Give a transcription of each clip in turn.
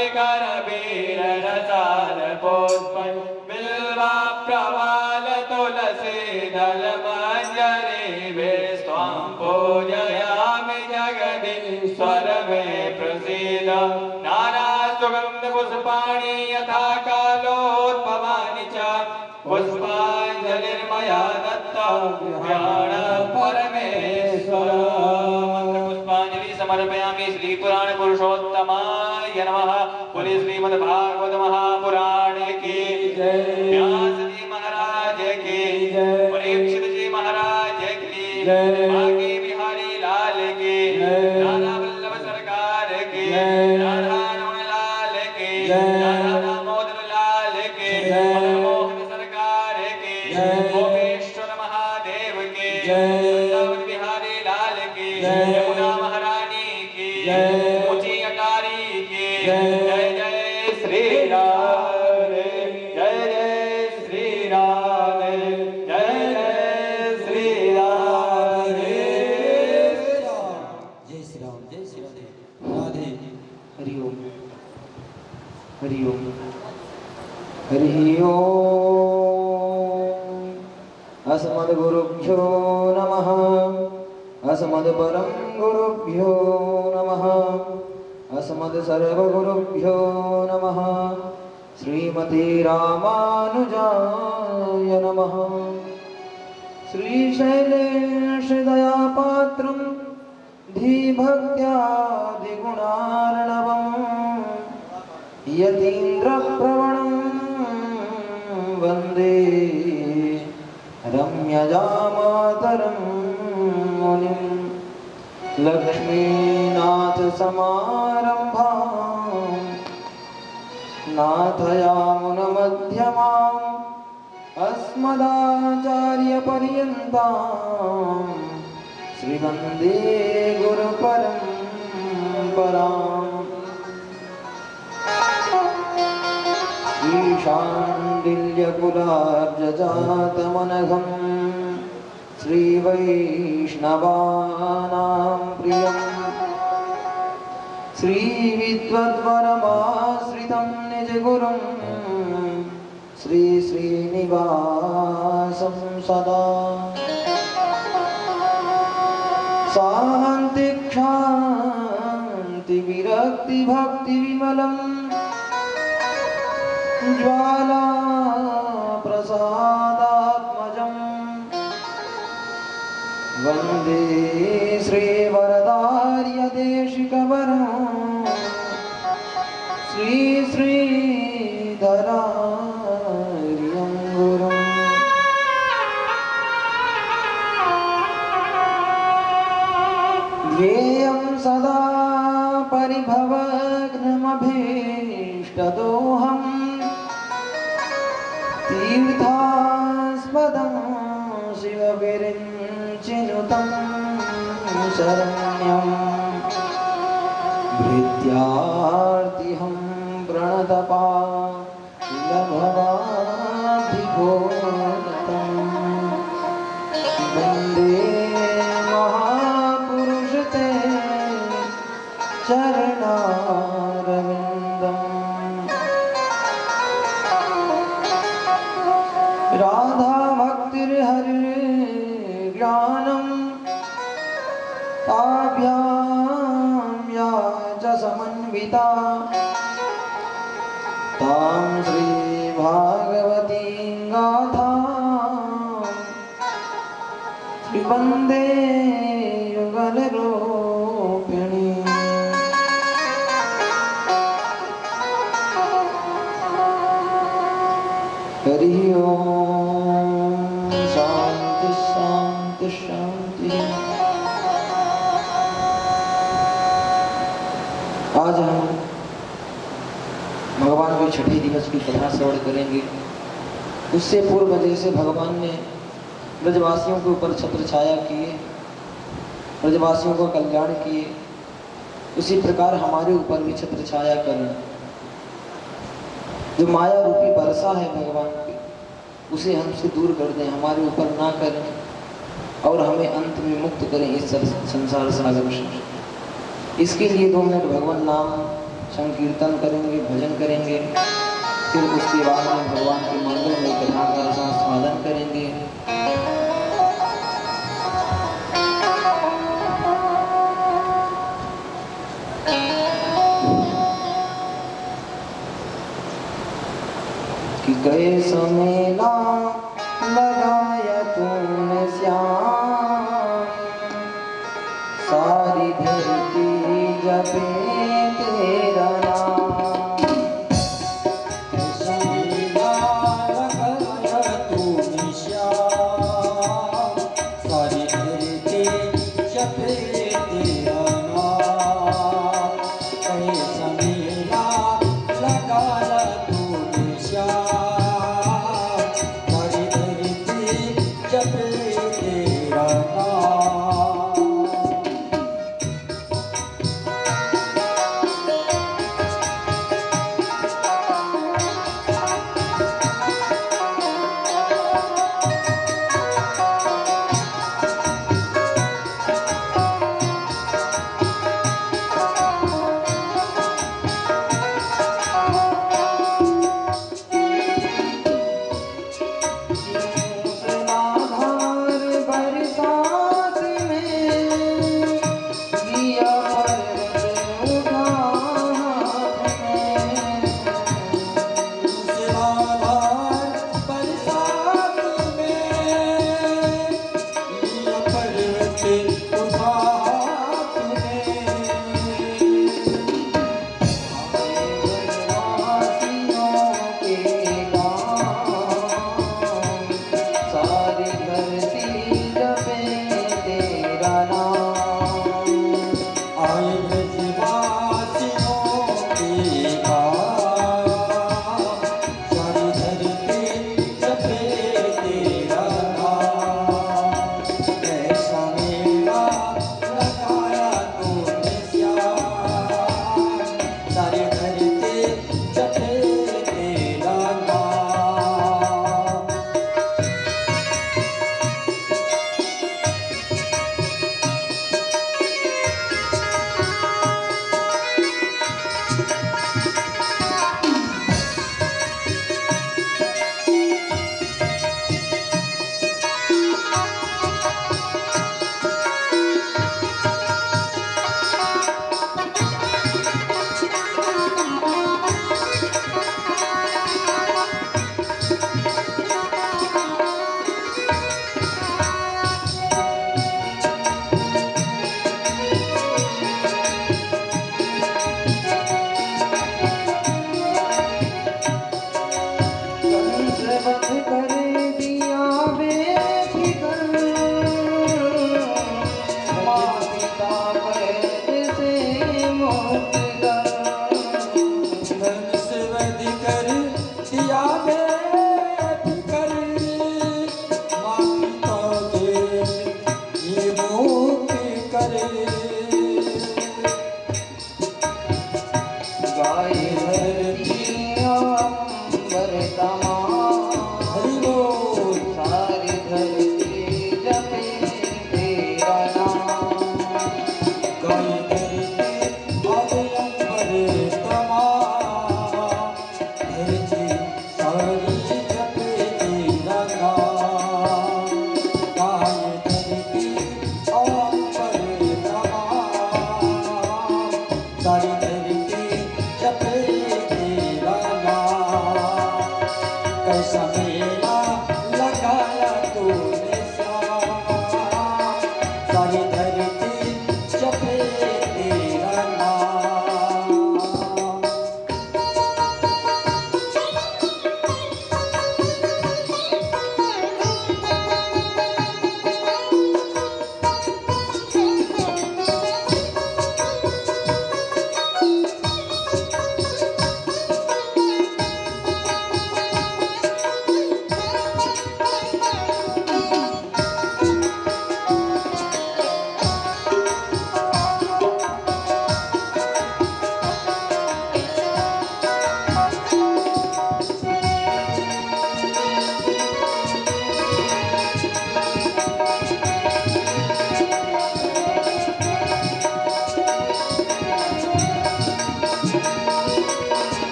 शिखर वीर रसाल पुष्प बिल्वा प्रवाल तुलसी दल मंजरी विश्वं पूजयामि जगदीश्वर मे प्रसीद नाना सुगंध पुष्पाणि यथा कालोद्भवानि च पुष्पाञ्जलिर्मया दत्ता ज्ञान परमेश्वर पुष्पांजलि समर्पयामि श्री पुराण पुरुषोत्तमाय नमः। बोले श्रीमद्भागवत महापुराण की जय। व्यास जी महाराज की जय। परीक्षित जी महाराज की जय। बांके बिहारी लाल की जय। राधा वल्लभ सरकार की जय। राधा रमण लाल की जय। राधा दामोदर लाल की जय। मदन मोहन सरकार की जय। गोपेश्वर महादेव की जय। वृंदावन बिहारी लाल की जय। यमुना महारानी की जय। ऊंची अटारी की जय। जय जय श्री राधे जय जय श्री राधे जय जय श्री राधे। जय श्री राम जय श्री राधे राधे। हरि ओम हरि ओम हरि ओम। अस्मद्गुरुभ्यो नमः। अस्मद्परं गुरुभ्यो नमः। अस्मद्सर्वगुरुभ्यो नमः। श्रीमते रामानुजाय नमः। श्रीशैलेशदयापात्रं धीभक्त्यादिगुणार्णवं यतीन्द्रप्रवणं वन्दे रम्यजामातरं मुनिं। लक्ष्मीनाथसमारम्भां नाथयामुनमध्यमाम् अस्मदाचार्यपर्यन्तां श्रीवन्दे गुरुपरम्पराम्। ईशाण्डिल्यकुलाब्जजातमनघं श्रीवैष्णवानां प्रियम्। श्रीविद्वद्वरमाश्रितं निजगुरुं श्रीश्रीनिवासं सदा। शान्तिक्षान्तिविरक्तिभक्तिविमलं ज्वालाप्रसादात्मजं वन्दे श्रीवरदार्यदेशिकवरं श्रीश्रीधरार्यं गुरुम्। ध्येयं सदा परिभवग्नमभीष्टदोहम् तीर्थास्पदं शिवविरिञ्चिनुतं शरण्यं। भृत्यार्तिहं प्रणतपालभवाधिकोन्नतं वन्दे महापुरुषते चरणारविन्दम्। राधा भक्तिर्हरिर्ज्ञानं ताभ्यां या च समन्विता तां श्रीभागवतीं गाथां श्रीवन्दे युगलरूपिणी। हरि ओम शांति शांति शांति। आज हम भगवान के छठे दिवस की कथा श्रवण करेंगे। उससे पूर्व जैसे भगवान ने ब्रजवासियों के ऊपर छत्र छाया किए, ब्रजवासियों का कल्याण किए, उसी प्रकार हमारे ऊपर भी छत्र छाया करें। जो माया रूपी वर्षा है भगवान की, उसे हमसे दूर कर दें, हमारे ऊपर ना करें और हमें अंत में मुक्त करें इस संसार सागर से। इसके लिए 2 मिनट भगवान नाम संकीर्तन करेंगे, भजन करेंगे, फिर उसके बाद में भगवान के मंदिर में कथा का आस्वादन करेंगे। कि गए समेला लगाया तूने श्याम, सारी धरती जपे तेरा नाम। समेला लगाया तूने श्याम, सारी धरती जपे तेरा नाम। कहे समेला लगाया तूने श्याम, सारी धरती जपे तेरा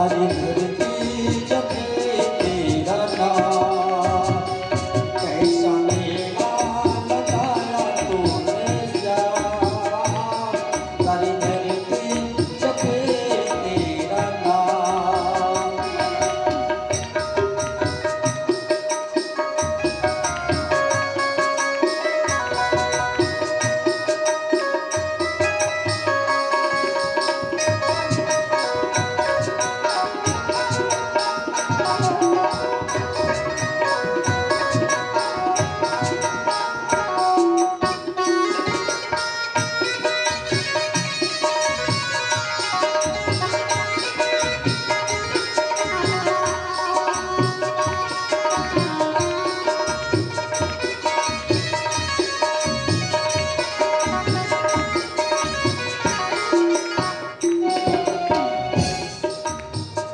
सारी धरती जपे तेरा नाम। कैसा मेला लगाया तूने श्याम, सारी धरती जपे तेरा नाम।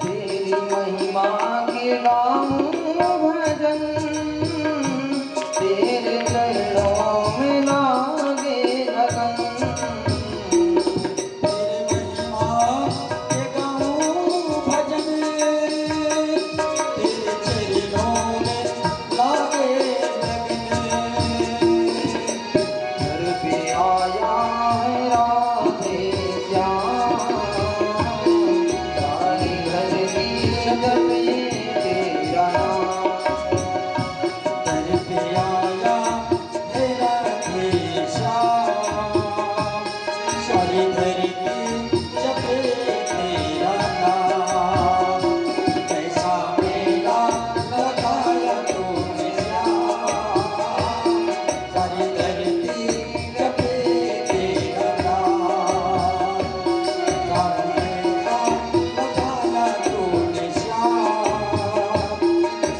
तेरी महिमा के गाऊं भजन, तेरे चरणों में लागे लगन। तेरे महिमा के गाऊं भजन, तेरे चरणों में लागे लगन। घर पे आया है राधे श्याम, सारी धरती जपे तेरा नाम। दर पे आया है राधे श्याम, सारी धरती जपे तेरा नाम। कैसा मेला लगाया तूने श्याम, सारी धरती जपे तेरा नाम। सारा मेला लगाया तूने श्याम,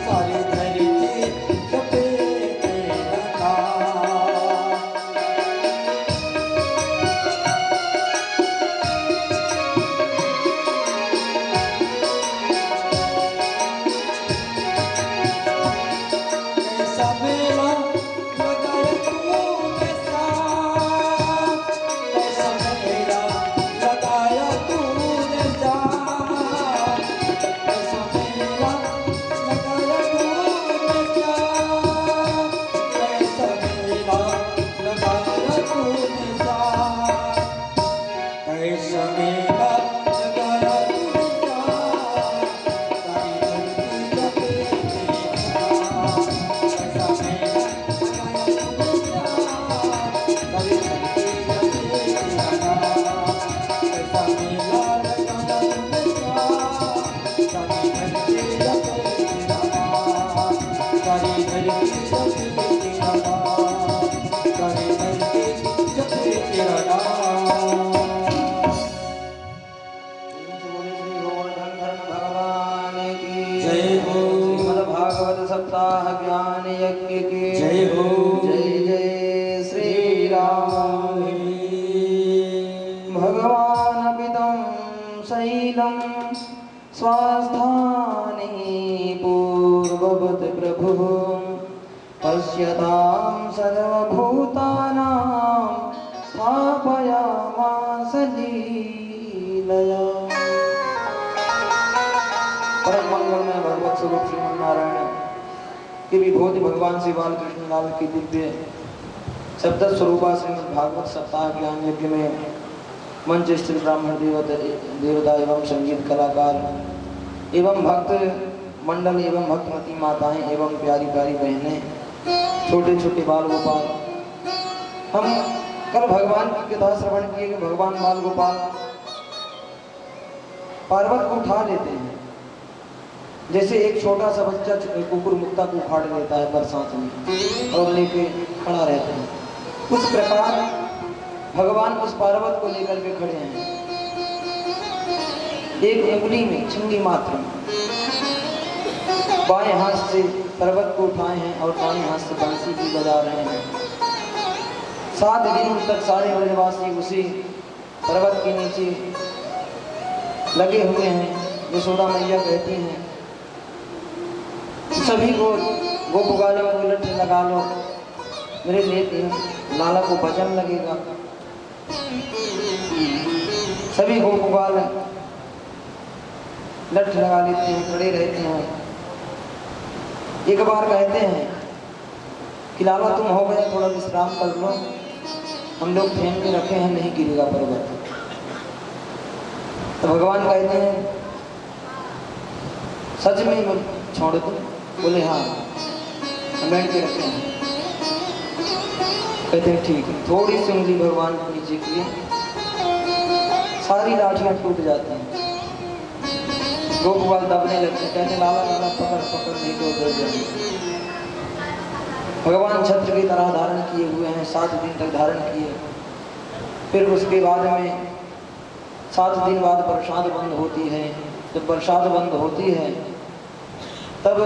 सारी धरती जपे तेरा नाम। कैसा मेला लगाया तूने श्याम, कैसा मेला लगाया तूने श्याम, कैसा मेला लगाया तूने श्याम, कैसा मेला लगाया तूने श्याम। कैसा मेला लगाया तूने श्याम, सारी धरती जपे तेरा नाम। कैसा मेला लगाया तूने श्याम, सारी धरती जपे तेरा नाम। कैसा मेला लगाया तूने श्याम, सारी धरती जपे तेरा नाम। सारी धरती जपे तेरा नाम, सारी धरती जपे तेरा नाम। श्री गोवर्धन धर्म भगवान की जय हो। श्रीमद्भागवत सप्ताह ज्ञान यज्ञ की जय हो। जय जय श्री राम। भगवान पितं शैलं स्वास्थाने पूर्ववत् प्रभुः पश्यतां सर्वभूतानां स्थापयामास लीलया। परम मंगलमय भगवत स्वरूप श्रीमन नारायण के विभूति भगवान श्री बालकृष्ण लाल की दिव्य शब्द स्वरूपा श्रीमद् भागवत सप्ताह ज्ञान यज्ञ में मंच स्थित ब्राह्मण देवता एवं संगीत कलाकार एवं भक्त मंडल एवं भक्तमती माताएं एवं प्यारी प्यारी बहनें, छोटे छोटे बाल गोपाल, हम कल भगवान की कथा श्रवण किए कि भगवान बाल गोपाल पर्वत को उठा लेते हैं, जैसे एक छोटा सा बच्चा कुकुर मुक्ता को उखाड़ लेता है बरसात में और लेके खड़ा रहता है, उस प्रकार भगवान उस पर्वत को लेकर के खड़े हैं। एक उंगली में चिंगी मात्र में बाएं हाथ से पर्वत को उठाए हैं और दाएं हाथ से बंसी भी बजा रहे हैं। 7 दिन तक सारे ब्रजवासी उसी पर्वत के नीचे लगे हुए हैं। यशोदा मैया कहती हैं सभी को गोपगालों को उलट लगा लो, मेरे लाला को भजन लगेगा। सभी गोपगाल लठ लगा लेते हैं, खड़े रहते हैं। एक बार कहते हैं कि लाला तुम हो गया, थोड़ा विश्राम कर लो, हम लोग फेंक के रखे हैं, नहीं गिरेगा पर्वत। तो भगवान कहते हैं सच में मत छोड़ दो। बोले हाँ, हम बैठ के रखे हैं। कहते हैं ठीक है। थोड़ी सी उंगली भगवान को नीचे किए, सारी लाठियां टूट जाती हैं। गोपवाल दबने लगते, कहते लाला लाला पकड़ पकड़, नहीं तो उधर जाएंगे। भगवान छत्र की तरह धारण किए हुए हैं, 7 दिन तक धारण किए। फिर उसके बाद में 7 दिन बाद बरसात बंद होती है। जब बरसात बंद होती है तब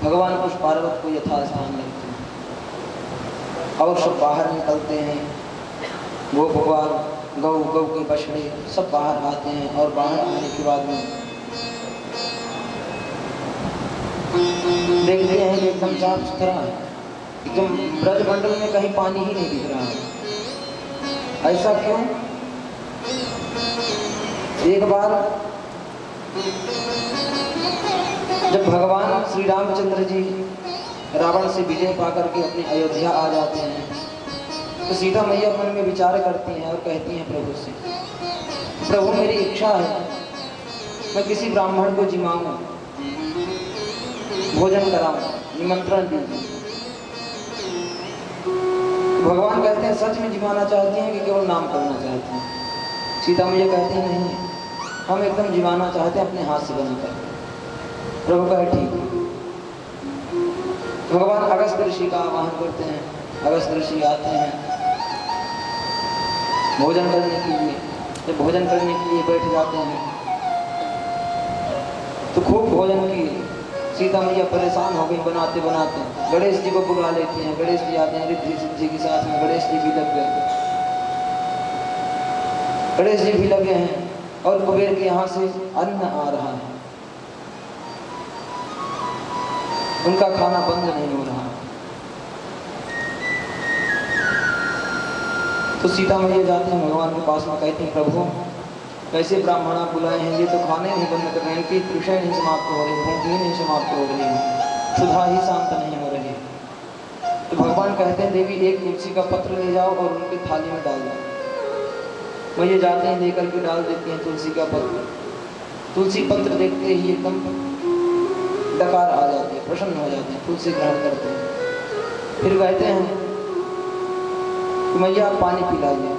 भगवान उस पार्वत को यथास्थान रखते हैं और सब बाहर निकलते हैं। गोपवाल, गौ गौ के बछड़े सब बाहर आते हैं और बाहर आने के बाद में देखते हैं कि एकदम साफ सुथरा है, एकदम ब्रजमंडल में कहीं पानी ही नहीं दिख रहा है। ऐसा क्यों? एक बार जब भगवान श्री रामचंद्र जी रावण से विजय पाकर के अपनी अयोध्या आ जाते हैं तो सीता मैया मन में विचार करती हैं और कहती हैं प्रभु से, प्रभु मेरी इच्छा है मैं किसी ब्राह्मण को जिमाऊं, भोजन कराऊं, निमंत्रण दीजिए। भगवान कहते हैं सच में जिमाना चाहती हैं कि केवल नाम करना चाहती हैं? सीता मैया कहती हैं नहीं, हम एकदम जिमाना चाहते हैं अपने हाथ से बनाकर। प्रभु कहे ठीक है। भगवान अगस्त्य ऋषि का आवाहन करते हैं। अगस्त्य ऋषि आते हैं भोजन करने के लिए। जब भोजन करने के लिए बैठ जाते हैं तो खूब भोजन किए। सीता मैया परेशान हो गई बनाते बनाते। गणेश जी को बुला लेते हैं। गणेश जी आते हैं रिद्धि सिद्धि के साथ में। गणेश जी भी लग गए। गणेश जी भी लगे हैं और कुबेर के यहाँ से अन्न आ रहा है, उनका खाना बंद नहीं हो रहा। तो सीता मैया जाते हैं भगवान के पास में, कहती हैं प्रभु कैसे ब्राह्मण आप बुलाए हैं, ये तो खाने नहीं बंद कर रहे हैं, इनकी तृष्णा नहीं समाप्त हो रही, भूख ही नहीं समाप्त हो रही है, सुधा ही शांत नहीं हो रही। तो भगवान कहते हैं देवी एक तुलसी का पत्र ले जाओ और उनकी थाली में डाल दो। मैया जाते हैं लेकर के डाल देती हैं तुलसी का पत्र। तुलसी पत्र देखते ही एकदम डकार आ जाते हैं, प्रसन्न हो जाते हैं, तुलसी ग्रहण करते हैं। फिर कहते हैं कि मैया आप पानी पिलाइए।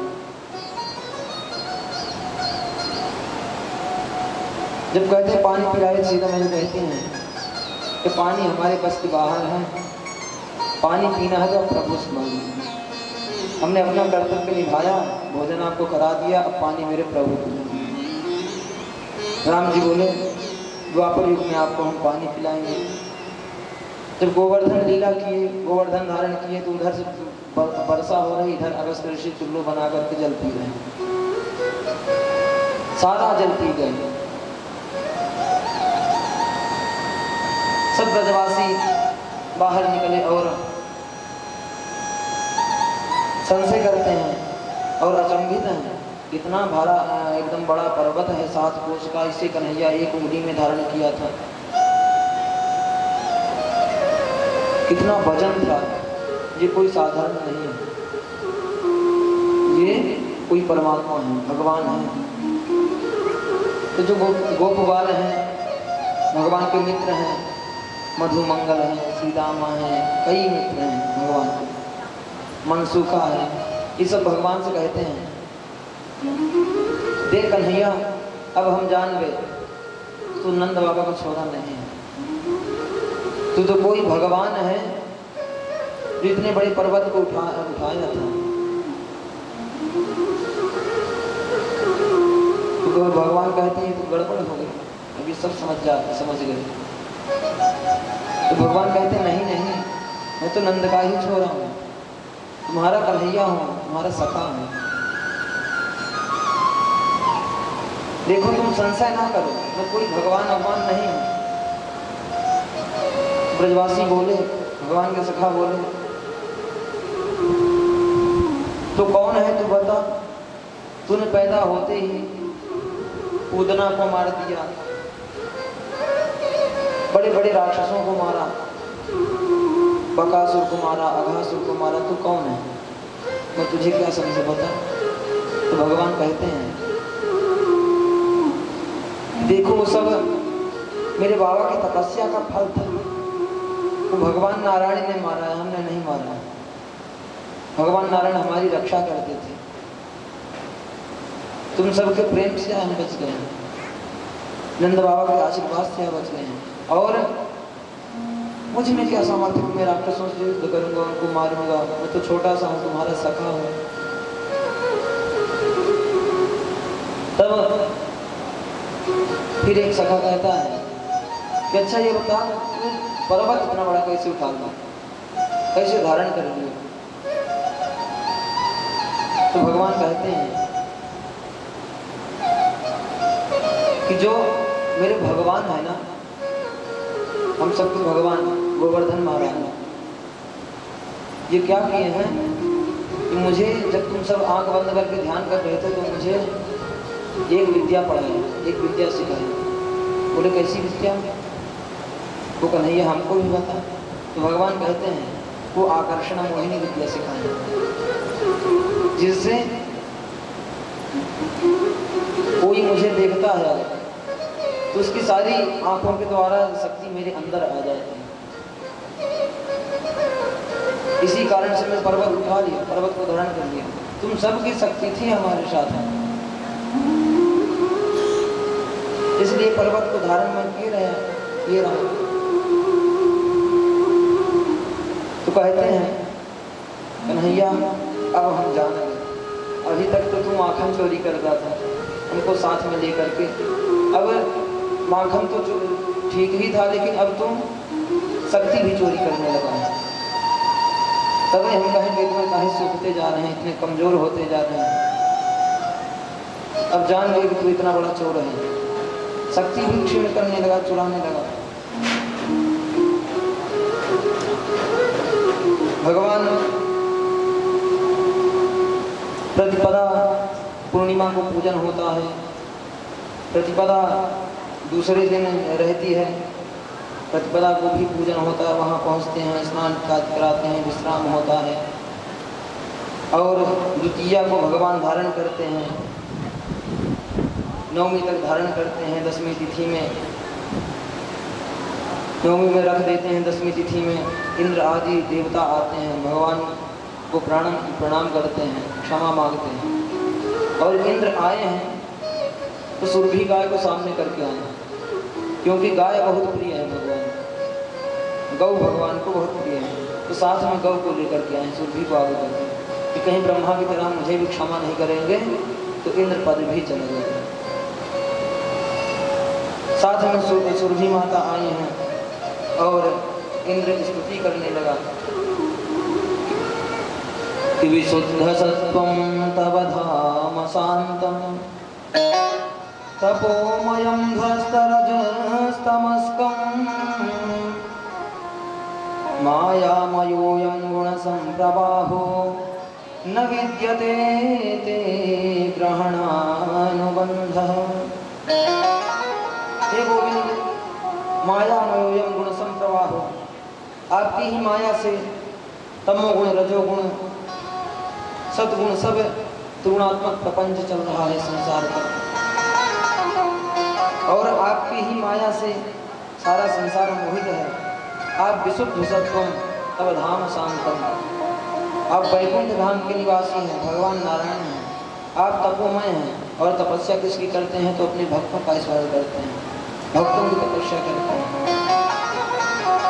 जब कहते हैं पानी पिलाइए, सीधा मैया कहती हैं कि पानी हमारे बस के बाहर है, पानी पीना है तो प्रभु से मांगिए। हमने अपना कर्तव्य निभाया, भोजन आपको करा दिया, अब पानी मेरे प्रभु को दीजिए। राम जी बोले द्वापर युग में आपको हम पानी पिलाएंगे। जब गोवर्धन लीला किए, गोवर्धन धारण किए तो उधर से वर्षा हो रही, इधर अगस्त्य ऋषि चुल्लू बना करके जल पी रहे हैं, सारा जल पी गए। सब ब्रजवासी बाहर निकले और संशय करते हैं और अचंभित हैं। इतना भारा एकदम बड़ा पर्वत है 7 कोस का, इसे कन्हैया एक उंगली में धारण किया था। कितना वजन था, ये कोई साधारण नहीं है, ये कोई परमात्मा है, भगवान है। तो जो गोपवाल हैं, भगवान के मित्र हैं, मधुमंगल हैं, श्रीदामा हैं, कई मित्र हैं भगवान के, मनसुखा है, ये सब भगवान से कहते हैं देख कन्हैया अब हम जान गए तू नंद बाबा को छोड़ा नहीं है, तू तो कोई भगवान है जो इतने बड़े पर्वत को उठाया था। तो भगवान कहते हैं तो गड़बड़ हो गई, अभी सब समझ गए। तो भगवान कहते हैं नहीं नहीं, मैं तो नंद का ही छोरा हूँ, तुम्हारा कन्हैया हूँ, तुम्हारा सखा हूँ। देखो तुम संशय ना करो, मैं कोई भगवान नहीं हूँ। ब्रजवासी बोले, भगवान के सखा बोले तो कौन है तू बता, तूने पैदा होते ही पूतना को मार दिया, बड़े बड़े राक्षसों को मारा, बकासुर को मारा, अघासुर को मारा, तू कौन है? मैं तुझे क्या समझे बता? तो भगवान कहते हैं देखो वो सब मेरे बाबा की तपस्या का फल था। वो भगवान नारायण ने मारा है, हमने नहीं मारा। भगवान नारायण हमारी रक्षा करते थे, तुम सबके प्रेम से हम बच गए हैं, नंद बाबा के आशीर्वाद से बच गए हैं। और मुझ में क्या सामर्थ्य, मैं राक्षसों से युद्ध करूंगा, उनको मारूंगा, मैं तो छोटा सा हूँ, तुम्हारा सखा हूँ। तब फिर एक सखा कहता है कि अच्छा ये बता, पर्वत इतना बड़ा कैसे उठा लूं, कैसे धारण कर लियो? तो भगवान कहते हैं कि जो मेरे भगवान है ना, हम सबके भगवान गोवर्धन महाराज, ये क्या किए हैं कि मुझे जब तुम सब आंख बंद करके ध्यान कर रहे थे तो मुझे एक विद्या पढ़ाई, एक विद्या सिखाई। बोले कैसी विद्या? वो कन्हैया हमको भी बता। तो भगवान कहते हैं वो आकर्षण मोहिनी विद्या सिखाई, जिससे कोई मुझे देखता है तो उसकी सारी आंखों के द्वारा शक्ति मेरे अंदर आ जाती है। इसी कारण से मैं पर्वत उठा लिया, पर्वत को धारण कर लिया। तुम सबकी शक्ति थी हमारे साथ, इसलिए पर्वत को धारण में किए रहा। तो कहते हैं कन्हैया अब हम जानेंगे, अभी तक तो तू माखन चोरी करता था उनको साथ में लेकर के, अब माखन तो ठीक ही था लेकिन अब तुम शक्ति भी चोरी करने लगा है। तब हम कहेंगे इतने काहे सूखते जा रहे हैं, इतने कमजोर होते जा रहे हैं। अब जान गए कि तू इतना बड़ा चोर है, शक्ति भी क्षीण करने लगा, चुराने लगा। भगवान प्रतिपदा पूर्णिमा को पूजन होता है, प्रतिपदा दूसरे दिन रहती है, प्रतिपदा को भी पूजन होता है। वहाँ पहुँचते हैं, स्नान कराते हैं, विश्राम होता है। और द्वितीया को भगवान धारण करते हैं, नवमी तक धारण करते हैं। दसवीं तिथि में, नवमी में रख देते हैं। दसवीं तिथि में इंद्र आदि देवता आते हैं, भगवान को प्रणाम करते हैं, क्षमा मांगते हैं। और इंद्र आए हैं तो सुरभि गाय को सामने करके आए, क्योंकि गाय बहुत प्रिय है भगवान, गौ भगवान को बहुत प्रिय है। तो साथ में गौ को लेकर के आए, सुरभि को आगे करके, कि कहीं ब्रह्मा की तरह मुझे भी क्षमा नहीं करेंगे तो इंद्र पद भी चले जाएंगे। साथ में सुरभि माता आई हैं और इंद्र की स्तुति करने लगा कि विशुद्ध सत्वं तव धाम शांतम तपोमयं ध्वस्तरजस्तमस्कं मायामयोऽयं गुणसंप्रवाहो न विद्यते ते ग्रहणानुबन्धः। हे गोविंद, मायामयोऽयं गुणसंप्रवाहो, आपकी ही माया से तमोगुण, रजोगुण, सद्गुण सब त्रिगुणात्मक प्रपंच चल रहा है संसार का, और आपकी ही माया से सारा संसार मोहित है। आप विशुद्ध सत्वम तव धाम शांतम, आप वैकुंठ धाम के निवासी हैं, भगवान नारायण हैं। आप तपोमय हैं और तपस्या किसकी करते हैं? तो अपने भक्तों का स्मरण करते हैं, भक्तों की तपस्या करते हैं।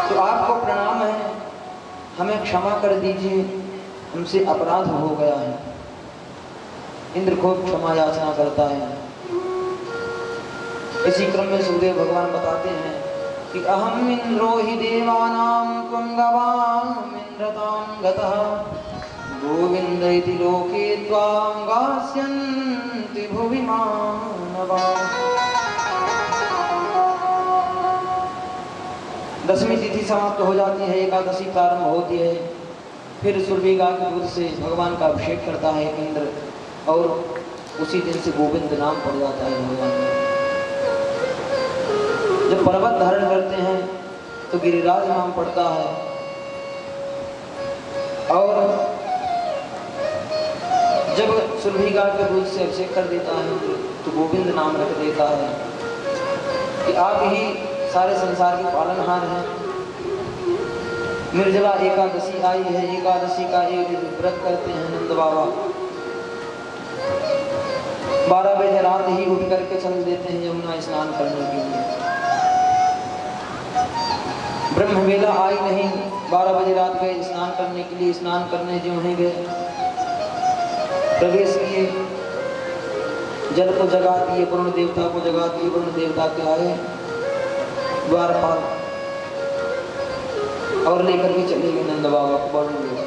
तो आपको प्रणाम है, हमें क्षमा कर दीजिए, हमसे अपराध हो गया है। इंद्र को क्षमा याचना करता है। इसी क्रम में सुखदेव भगवान बताते हैं कि अहम इंद्रो हि देवानां त्वं गवामिन्द्रतां गतः गोविंद इति लोके त्वां गास्यन्ति भुवि मानवाः। दसवीं तिथि समाप्त हो जाती है, एकादशी प्रारंभ होती है। फिर सुरभि गाय के दूध से भगवान का अभिषेक करता है इंद्र, और उसी दिन से गोविंद नाम पड़ जाता है भगवान का। जब पर्वत धारण करते हैं तो गिरिराज नाम पड़ता है, और जब सुरभिगा के दूध से अभिषेक कर देता है तो गोविंद नाम रख देता है कि आप ही सारे संसार के पालनहार हैं। निर्जला एकादशी आई है, एकादशी का एक व्रत करते हैं नंद बाबा। 12 बजे रात ही उठ करके चल देते हैं यमुना स्नान करने के लिए। ब्रह्म वेला आई नहीं, 12 बजे रात गए स्नान करने के लिए। स्नान करने जो वहीं गए, प्रवेश किए, जल को जगा दिए, वरुण देवता को जगा दिए। वरुण देवता के आए द्वारपाल और लेकर के चले गए नंद बाबा को वरुण देवता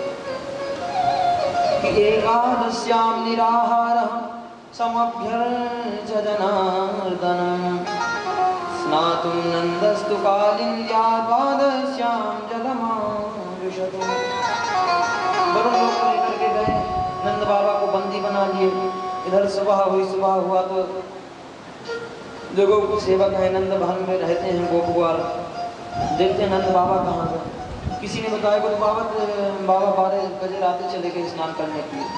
कि एकादश्याम निराहारः समभ्यर्च जनार्दनम् स्नातुं नन्दस्तु कालिन्द्या द्वादश्याम जलमायुषतु। वरुण लोग को लेकर के गए, नंद बाबा को बंदी बना लिए। इधर सुबह हुई, सुबह हुआ तो जो गो सेवक है नंद भवन में रहते हैं गोप ग्वाल, देखते हैं नंद बाबा कहाँ गए। किसी ने बताया कि बाबा 12 बजे रात चले गए स्नान करने के लिए।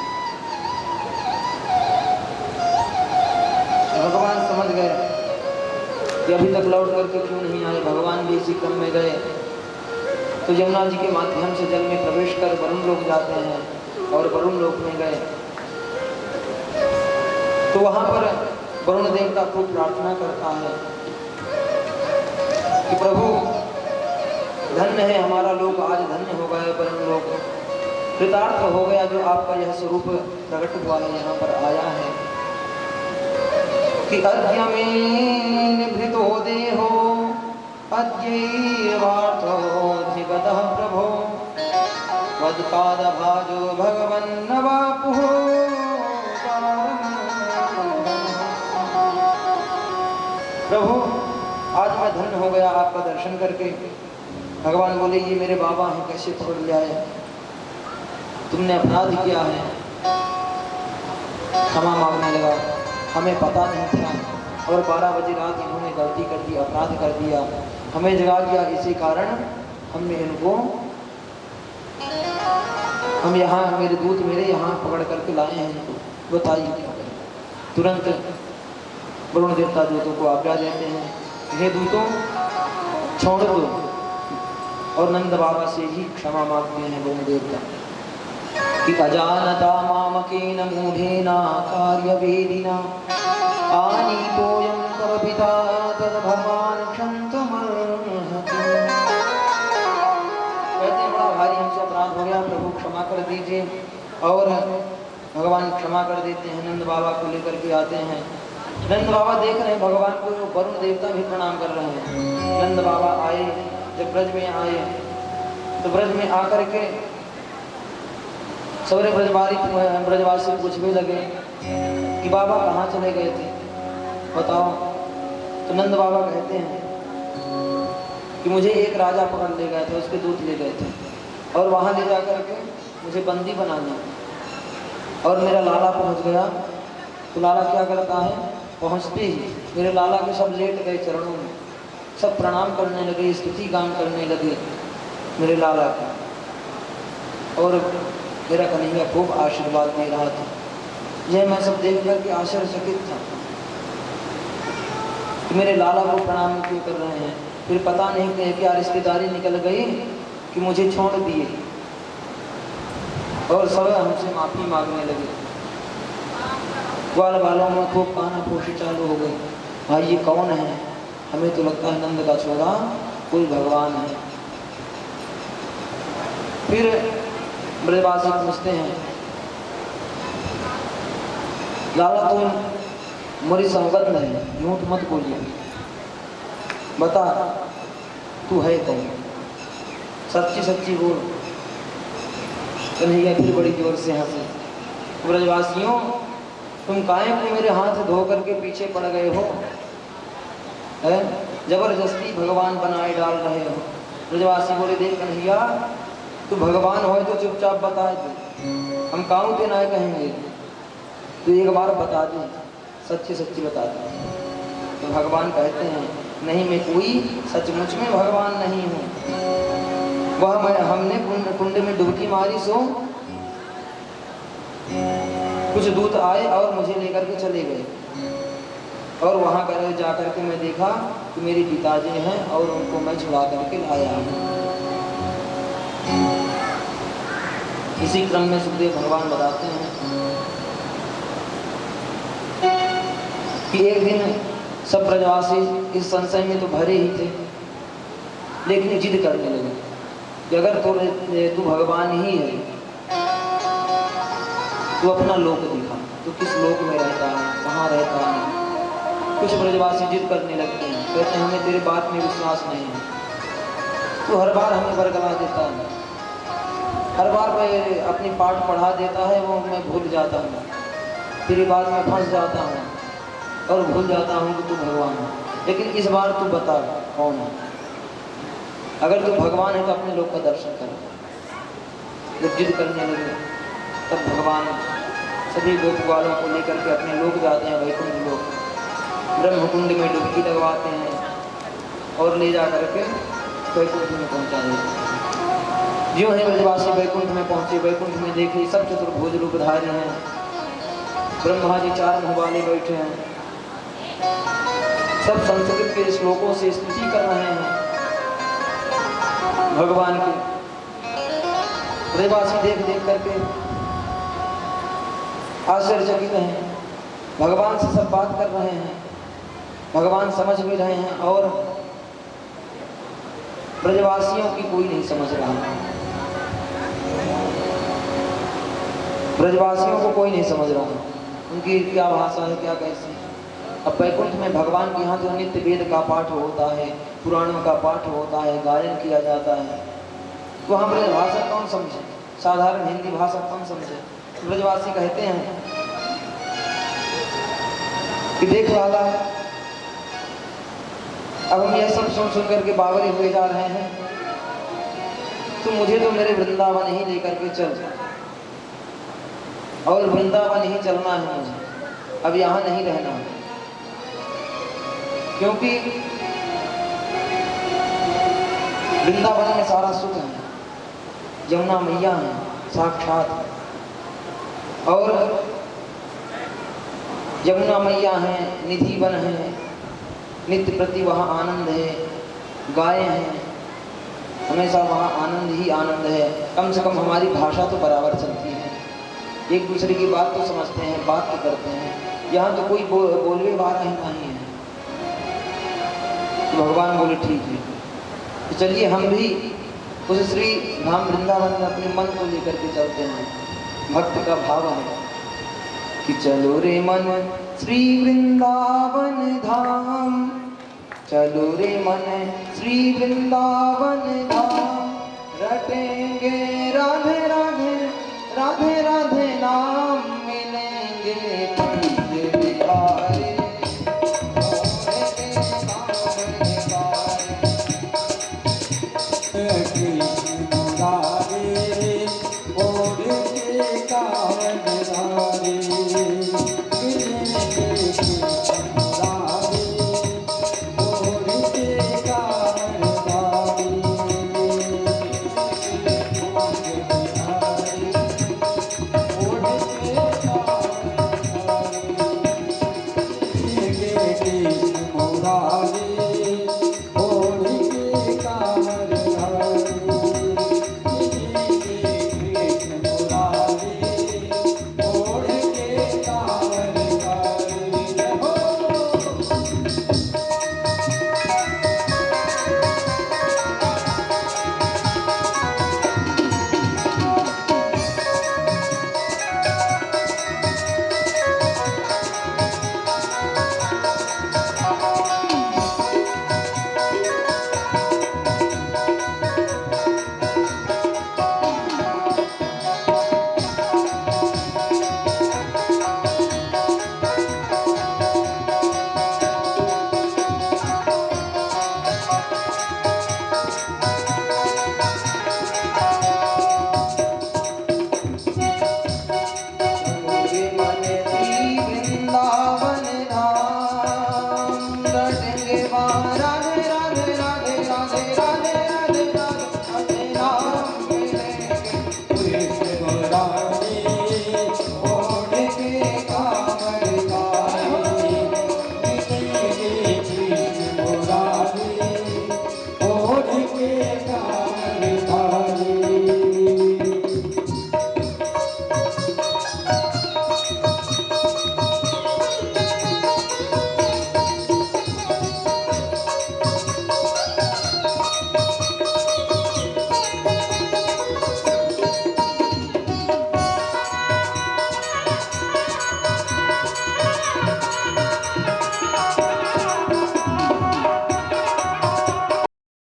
भगवान समझ गए कि अभी तक लौट करके क्यों नहीं आए। भगवान भी इसी क्रम में गए तो यमुना जी के माध्यम से जल में प्रवेश कर वरुण लोक जाते हैं और वरुण लोक में गए तो वहां पर वरुण देवता खूब प्रार्थना करता है कि प्रभु धन्य है हमारा लोक, आज धन्य हो गया वरुण लोक, कृतार्थ हो गया जो आपका यह स्वरूप प्रकट हुआ है, यहाँ पर आया है कि अद्य मे निभृतो देहो अद्यैवार्थोऽधिगतः प्रभो वदपादभाजो भगवन्नवापुः। प्रभु आज मैं धन्य हो गया आपका दर्शन करके। भगवान बोले ये मेरे बाबा हैं, कैसे पकड़ लिया है, तुमने अपराध किया है। क्षमा मांगने लगा, हमें पता नहीं था और 12 बजे रात इन्होंने गलती कर दी, अपराध कर दिया, हमें जगा दिया, इसी कारण हमने इनको, हम यहाँ, मेरे दूत मेरे यहाँ पकड़ करके लाए हैं इनको, बताइए क्या करें। तुरंत वरुण देवता दूतों को आज्ञा देते हैं, हे दूतों छोड़ दो, और नंद बाबा से ही क्षमा मांगते हैं वरुण देवता कि अजानता मामकेन मूढ़ेन कार्यवेदिना आनीतोऽयं तव पिता तद भगवान् क्षन्तुमर्हति। कहते हैं बड़ा भारी हमसे अपराध हो गया, प्रभु क्षमा कर दीजिए। और भगवान क्षमा कर देते हैं, नंद बाबा को लेकर के आते हैं। नंद बाबा देख रहे हैं भगवान को, वरुण देवता भी प्रणाम कर रहे हैं। नंद बाबा आए, जब ब्रज में आए तो ब्रज में आकर के सवरे ब्रजवासी पूछने लगे कि बाबा कहाँ चले गए थे, बताओ। तो नंद बाबा कहते हैं कि मुझे एक राजा पकड़ ले गया था, उसके दूत ले गए थे और वहाँ ले जा कर के मुझे बंदी बना दिया और मेरा लाला पहुँच गया। तो लाला क्या करता है, पहुँचते ही मेरे लाला के सब लेट गए चरणों में, सब प्रणाम करने लगे, स्तुति गान करने लगे मेरे लाला का। और मेरा कन्हैया खूब आशीर्वाद दे रहा था। यह मैं सब देख करके आश्चर्यचकित था कि मेरे लाला को प्रणाम क्यों कर रहे हैं। फिर पता नहीं कि क्या रिश्तेदारी निकल गई कि मुझे छोड़ दिए और सब हमसे माफ़ी मांगने लगे। ग्वाल बालों में खूब पाना पोशी चालू हो गई, भाई ये कौन है, हमें तो लगता है नंद का छोरा कोई भगवान है। फिर ब्रजवासी पूछते हैं, लाला तुम मेरी संबंध है, झूठ मत बोलिए, बता तू है कौन, सच्ची सच्ची बोल। कन्हैया फिर बड़ी जोर से हंसे, ब्रजवासियों तुम काहे को मेरे हाथ धो करके पीछे पड़ गए हो, है जबरदस्ती भगवान बनाए डाल रहे हो। ब्रजवासी बोले, देख कन्हैया तू भगवान हो तो चुपचाप बता दे, हम काहू के ना कहेंगे, तू एक बार बता दे, सच्ची सच्ची बता दे। तो भगवान कहते हैं नहीं, मैं कोई सचमुच में भगवान नहीं हूँ। वह मैं हमने कुंड में डुबकी मारी सो कुछ दूत आए और मुझे लेकर के चले गए, और वहां कर जा करके मैं देखा कि मेरे पिताजी हैं और उनको मैं छुड़ा करके लाया हूँ। इसी क्रम में सुखदेव भगवान बताते हैं कि एक दिन सब ब्रजवासी इस संशय में तो भरे ही थे, लेकिन जिद करने लगे कि अगर तू भगवान ही है तो अपना लोक दिखा, तो किस लोक में रहता है, कहाँ रहता है। कुछ ब्रजवासी जिद करने लगते हैं, कहते हैं हमें तेरे बात में विश्वास नहीं है, तो हर बार हमें बरगला देता है, हर बार मैं अपनी पाठ पढ़ा देता है, वो मैं भूल जाता हूँ, तेरी बात में फंस जाता हूँ और भूल जाता हूँ कि तू भगवान है। लेकिन इस बार तू बता कौन है, अगर तू भगवान है तो अपने लोक का दर्शन कर। जब जिद करने लगे तब भगवान सभी गोप वालों को लेकर के अपने लोक जाते हैं, वैकुंठ लोक। ब्रह्मकुंड में डुबकी लगवाते हैं और ले जा करके वैकुंठ में पहुंचा देते हैं। जो है ब्रजवासी वैकुंठ में पहुंचे, वैकुंठ में देखे सब चतुर्भुज रूपधारी हैं, ब्रह्मा जी 4 मुँह वाले बैठे हैं, सब संस्कृत के श्लोकों से स्तुति कर रहे हैं भगवान की। ब्रजवासी देख देख करके आश्चर्यचकित हैं, भगवान से सब बात कर रहे हैं, भगवान समझ भी रहे हैं और ब्रजवासियों की कोई नहीं समझ रहा। ब्रजवासियों को कोई नहीं समझ रहा, उनकी क्या भाषा है, क्या कैसे। अब वैकुंठ में भगवान के यहाँ जो नित्य वेद का पाठ होता है, पुराणों का पाठ होता है, गायन किया जाता है, तो वहाँ ब्रज भाषा कौन समझे, साधारण हिंदी भाषा कौन समझे। ब्रजवासी कहते हैं कि देख वाला, अब हम यह सब सुन सुन करके बावरे हुए जा रहे हैं, तो मुझे तो मेरे वृंदावन ही लेकर के चल, और वृंदावन ही चलना है मुझे, अब यहाँ नहीं रहना है। क्योंकि वृंदावन में सारा सुख है, यमुना मैया है साक्षात, और यमुना मैया है, निधि वन है, नित्य प्रति वहाँ आनंद है, गाय हैं, हमेशा वहाँ आनंद ही आनंद है। कम से कम हमारी भाषा तो बराबर चलती है, एक दूसरे की बात तो समझते हैं, बात तो करते हैं। यहाँ तो कोई बोलवे वाला ही नहीं है। तो भगवान बोले ठीक है, तो चलिए हम भी उस श्री धाम वृंदावन में अपने मन को लेकर के चलते हैं। भक्त का भाव है कि चलो रे मन श्री वृंदावन धाम, चलो रे मन श्री वृंदावन धाम, रटेंगे राधे राधे राधे राधे नाम,